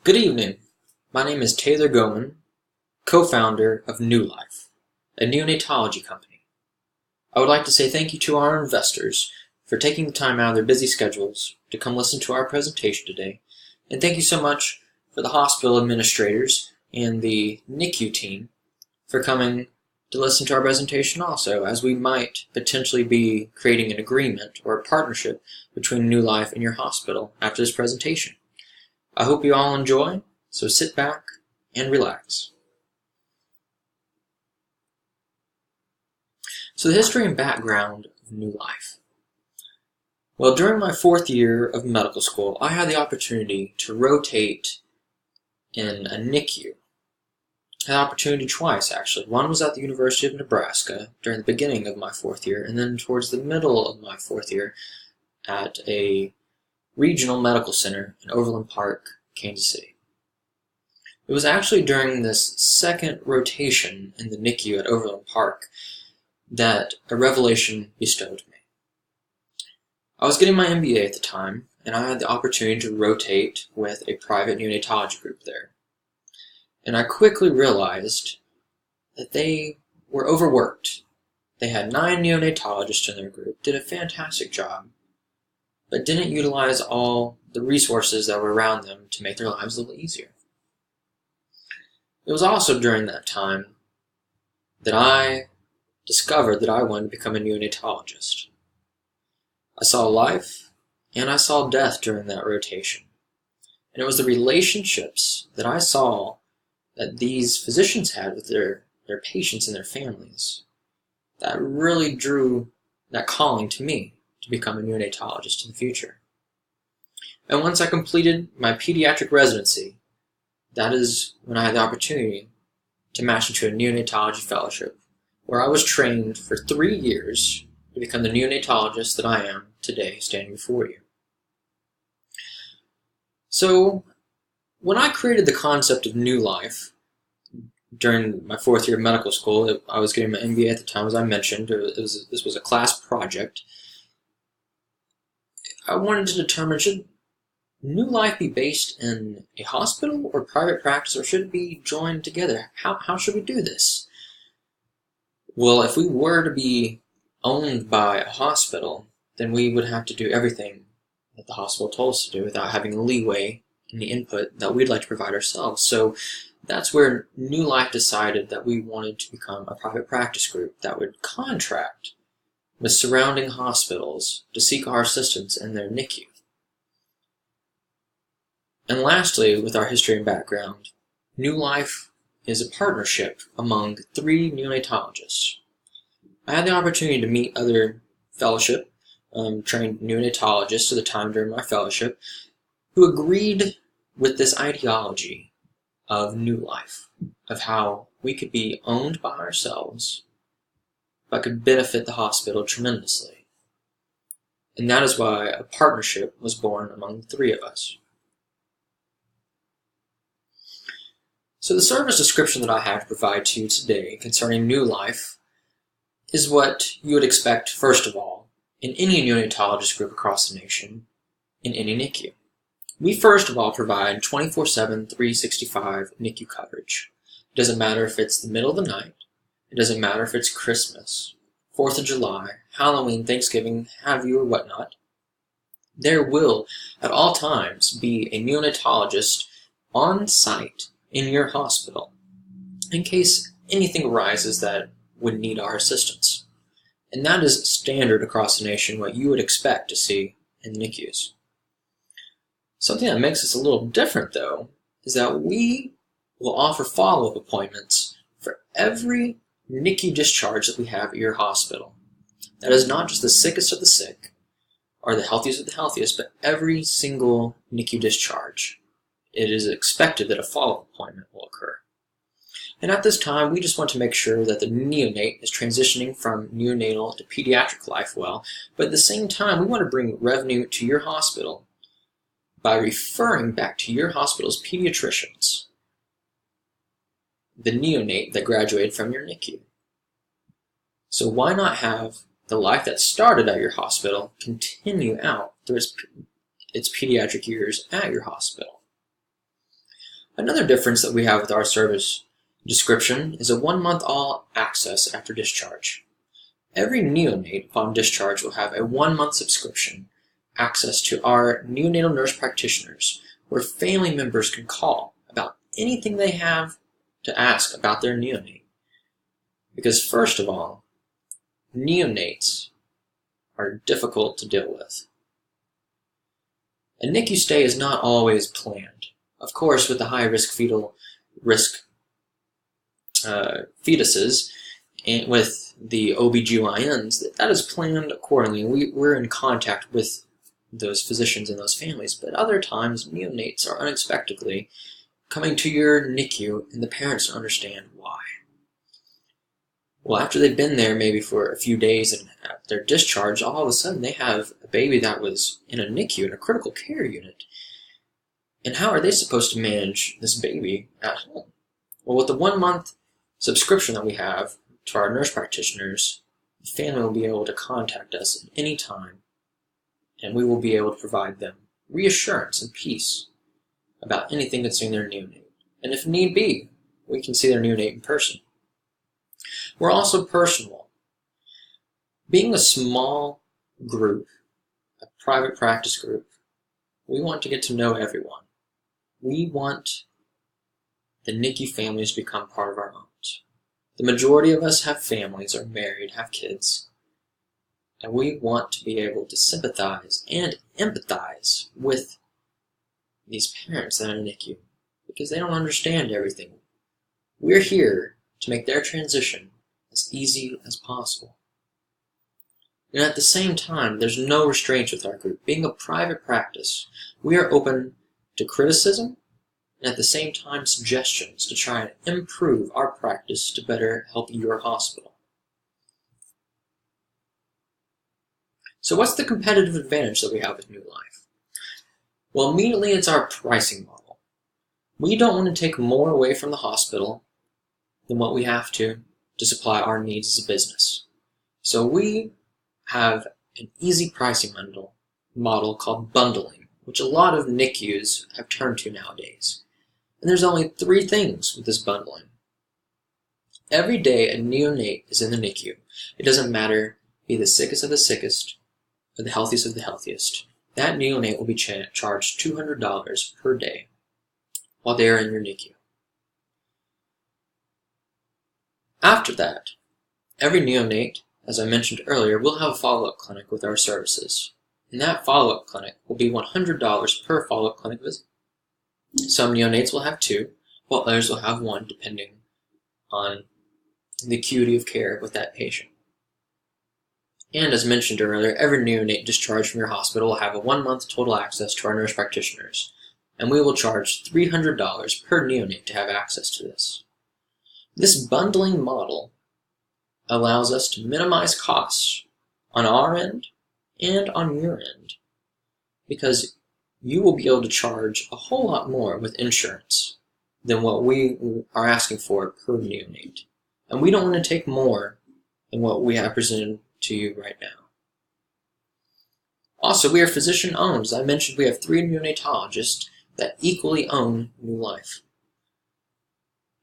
Good evening. My name is Taylor Goman, co-founder of New Life, a neonatology company. I would like to say thank you to our investors for taking the time out of their busy schedules to come listen to our presentation today, and thank you so much for the hospital administrators and the NICU team for coming to listen to our presentation also, as we might potentially be creating an agreement or a partnership between New Life and your hospital after this presentation. I hope you all enjoy, so sit back and relax. So the history and background of New Life. Well, during my 4th year of medical school, I had the opportunity to rotate in a NICU. I had the opportunity twice, actually. One was at the University of Nebraska during the beginning of my 4th year, and then towards the middle of my 4th year at a regional medical center in Overland Park, Kansas City. It was actually during this second rotation in the NICU at Overland Park that a revelation bestowed me. I was getting my MBA at the time, and I had the opportunity to rotate with a private neonatology group there. And I quickly realized that they were overworked. They had 9 neonatologists in their group, did a fantastic job, but didn't utilize all the resources that were around them to make their lives a little easier. It was also during that time that I discovered that I wanted to become a neonatologist. I saw life and I saw death during that rotation. And it was the relationships that I saw that these physicians had with their patients and their families that really drew that calling to me to become a neonatologist in the future. And once I completed my pediatric residency, that is when I had the opportunity to match into a neonatology fellowship, where I was trained for 3 years to become the neonatologist that I am today, standing before you. So, when I created the concept of New Life during my 4th year of medical school, I was getting my MBA at the time, as I mentioned. This was a class project. I wanted to determine, should New Life be based in a hospital or private practice, or should it be joined together? How should we do this? Well, if we were to be owned by a hospital, then we would have to do everything that the hospital told us to do without having leeway in the input that we'd like to provide ourselves. So that's where New Life decided that we wanted to become a private practice group that would contract with surrounding hospitals to seek our assistance in their NICU. And lastly, with our history and background, New Life is a partnership among 3 neonatologists. I had the opportunity to meet other fellowship trained neonatologists at the time during my fellowship who agreed with this ideology of New Life, of how we could be owned by ourselves but could benefit the hospital tremendously. And that is why a partnership was born among the 3 of us. So the service description that I have to provide to you today concerning New Life is what you would expect, first of all, in any neonatologist group across the nation, in any NICU. We first of all provide 24/7, 365 NICU coverage. It doesn't matter if it's the middle of the night. It doesn't matter if it's Christmas, 4th of July, Halloween, Thanksgiving, have you, or whatnot. There will, at all times, be a neonatologist on site in your hospital in case anything arises that would need our assistance. And that is standard across the nation, what you would expect to see in NICUs. Something that makes us a little different, though, is that we will offer follow-up appointments for every NICU discharge that we have at your hospital. That is not just the sickest of the sick, or the healthiest of the healthiest, but every single NICU discharge. It is expected that a follow-up appointment will occur. And at this time, we just want to make sure that the neonate is transitioning from neonatal to pediatric life well, but at the same time, we want to bring revenue to your hospital by referring back to your hospital's pediatricians the neonate that graduated from your NICU. So why not have the life that started at your hospital continue out through its pediatric years at your hospital? Another difference that we have with our service description is a 1-month all access after discharge. Every neonate upon discharge will have a 1-month subscription access to our neonatal nurse practitioners, where family members can call about anything they have to ask about their neonate. Because first of all, neonates are difficult to deal with. A NICU stay is not always planned. Of course, with the high-risk fetal risk fetuses, and with the OBGYNs, that is planned accordingly. We're in contact with those physicians and those families, but other times neonates are unexpectedly coming to your NICU and the parents don't understand why. Well, after they've been there maybe for a few days and at their discharge, all of a sudden they have a baby that was in a NICU, in a critical care unit. And how are they supposed to manage this baby at home? Well, with the 1-month subscription that we have to our nurse practitioners, the family will be able to contact us at any time, and we will be able to provide them reassurance and peace about anything concerning their neonate. And if need be, we can see their neonate in person. We're also personal. Being a small group, a private practice group, we want to get to know everyone. We want the NICU families to become part of our homes. The majority of us have families, are married, have kids, and we want to be able to sympathize and empathize with these parents that are in NICU because they don't understand everything. We're here to make their transition as easy as possible. And at the same time, there's no restraints with our group. Being a private practice, we are open to criticism and at the same time suggestions to try and improve our practice to better help your hospital. So what's the competitive advantage that we have with New Life? Well, immediately it's our pricing model. We don't want to take more away from the hospital than what we have to supply our needs as a business. So we have an easy pricing model called bundling, which a lot of NICUs have turned to nowadays. And there's only 3 things with this bundling. Every day a neonate is in the NICU, it doesn't matter, be the sickest of the sickest or the healthiest of the healthiest, that neonate will be charged $200 per day while they are in your NICU. After that, every neonate, as I mentioned earlier, will have a follow-up clinic with our services. And that follow-up clinic will be $100 per follow-up clinic visit. Some neonates will have 2, while others will have 1, depending on the acuity of care with that patient. And as mentioned earlier, every neonate discharged from your hospital will have a 1-month total access to our nurse practitioners, and we will charge $300 per neonate to have access to this. This bundling model allows us to minimize costs on our end and on your end, because you will be able to charge a whole lot more with insurance than what we are asking for per neonate. And we don't want to take more than what we have presented to you right now. Also, we are physician-owned. As I mentioned, we have 3 neonatologists that equally own New Life.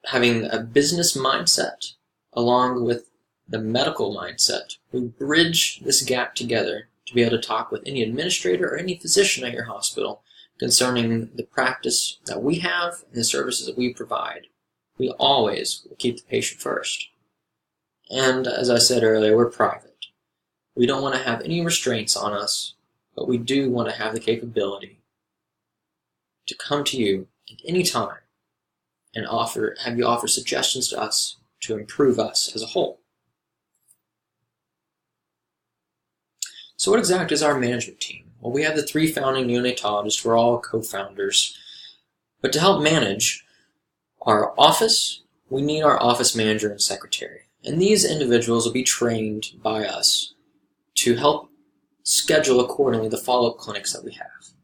Having a business mindset along with the medical mindset, we bridge this gap together to be able to talk with any administrator or any physician at your hospital concerning the practice that we have and the services that we provide. We always will keep the patient first. And as I said earlier, we're private. We don't want to have any restraints on us, but we do want to have the capability to come to you at any time and have you offer suggestions to us to improve us as a whole. So what exactly is our management team? Well, we have the 3 founding neonatologists. We're all co-founders. But to help manage our office, we need our office manager and secretary. And these individuals will be trained by us to help schedule accordingly the follow-up clinics that we have.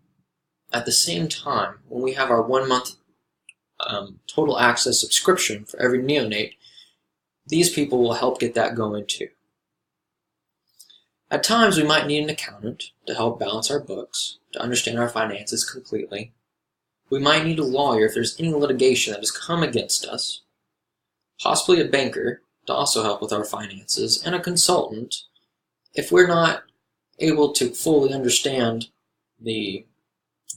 At the same time, when we have our 1-month total access subscription for every neonate, these people will help get that going too. At times, we might need an accountant to help balance our books, to understand our finances completely. We might need a lawyer if there's any litigation that has come against us, possibly a banker to also help with our finances, and a consultant if we're not able to fully understand the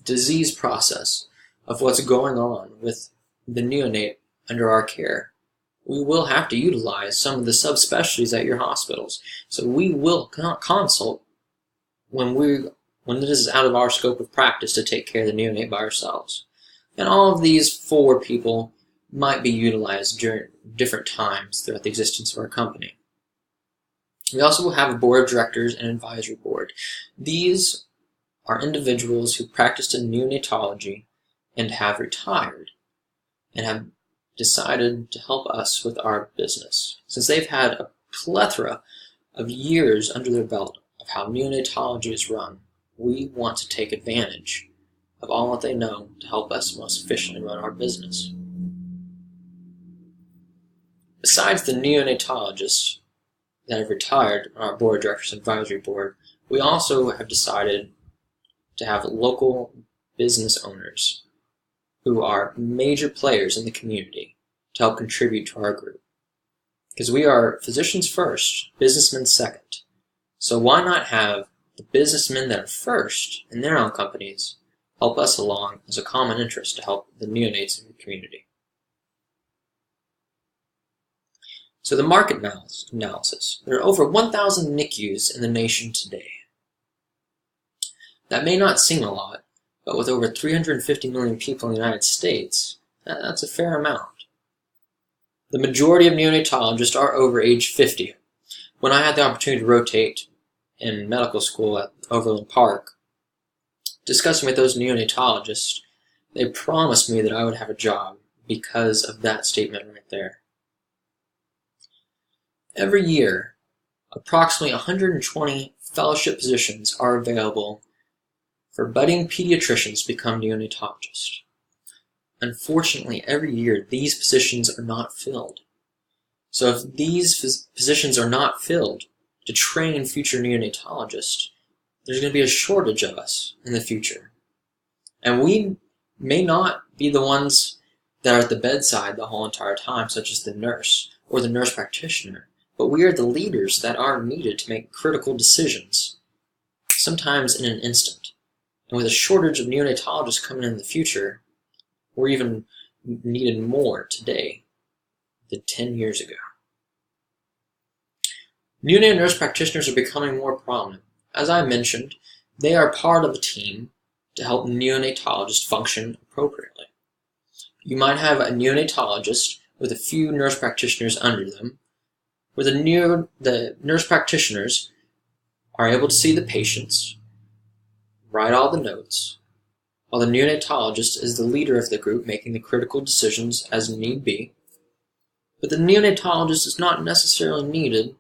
disease process of what's going on with the neonate under our care. We will have to utilize some of the subspecialties at your hospitals. So we will consult when this is out of our scope of practice to take care of the neonate by ourselves. And all of these 4 people might be utilized during different times throughout the existence of our company. We also will have a board of directors and advisory board. These are individuals who practiced in neonatology and have retired and have decided to help us with our business. Since they've had a plethora of years under their belt of how neonatology is run, we want to take advantage of all that they know to help us most efficiently run our business. Besides the neonatologists that have retired on our board of directors and advisory board, we also have decided to have local business owners who are major players in the community to help contribute to our group. Because we are physicians first, businessmen second. So why not have the businessmen that are first in their own companies help us along as a common interest to help the neonates in the community? So the market analysis. There are over 1,000 NICUs in the nation today. That may not seem a lot, but with over 350 million people in the United States, that's a fair amount. The majority of neonatologists are over age 50. When I had the opportunity to rotate in medical school at Overland Park, discussing with those neonatologists, they promised me that I would have a job because of that statement right there. Every year, approximately 120 fellowship positions are available for budding pediatricians to become neonatologists. Unfortunately, every year these positions are not filled. So if these positions are not filled to train future neonatologists, there's going to be a shortage of us in the future. And we may not be the ones that are at the bedside the whole entire time, such as the nurse or the nurse practitioner, but we are the leaders that are needed to make critical decisions, sometimes in an instant. And with a shortage of neonatologists coming in the future, we're even needed more today than 10 years ago. Neonatal nurse practitioners are becoming more prominent. As I mentioned, they are part of a team to help neonatologists function appropriately. You might have a neonatologist with a few nurse practitioners under them, where the nurse practitioners are able to see the patients, write all the notes, while the neonatologist is the leader of the group making the critical decisions as need be. But the neonatologist is not necessarily needed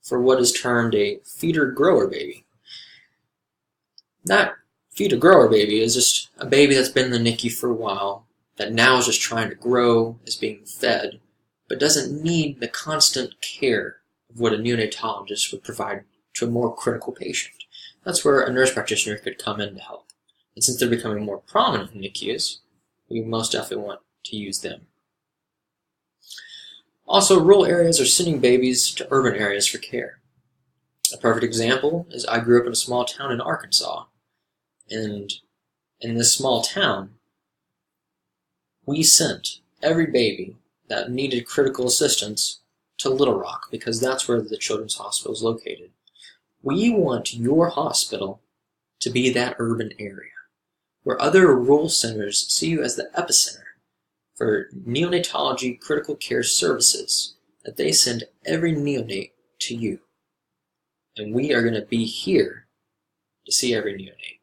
for what is termed a feeder-grower baby. That feeder-grower baby is just a baby that's been in the NICU for a while, that now is just trying to grow, is being fed, but doesn't need the constant care of what a neonatologist would provide to a more critical patient. That's where a nurse practitioner could come in to help. And since they're becoming more prominent in NICUs, we most definitely want to use them. Also, rural areas are sending babies to urban areas for care. A perfect example is I grew up in a small town in Arkansas, and in this small town, we sent every baby that needed critical assistance to Little Rock because that's where the Children's Hospital is located. We want your hospital to be that urban area, where other rural centers see you as the epicenter for neonatology critical care services, that they send every neonate to you. And we are going to be here to see every neonate.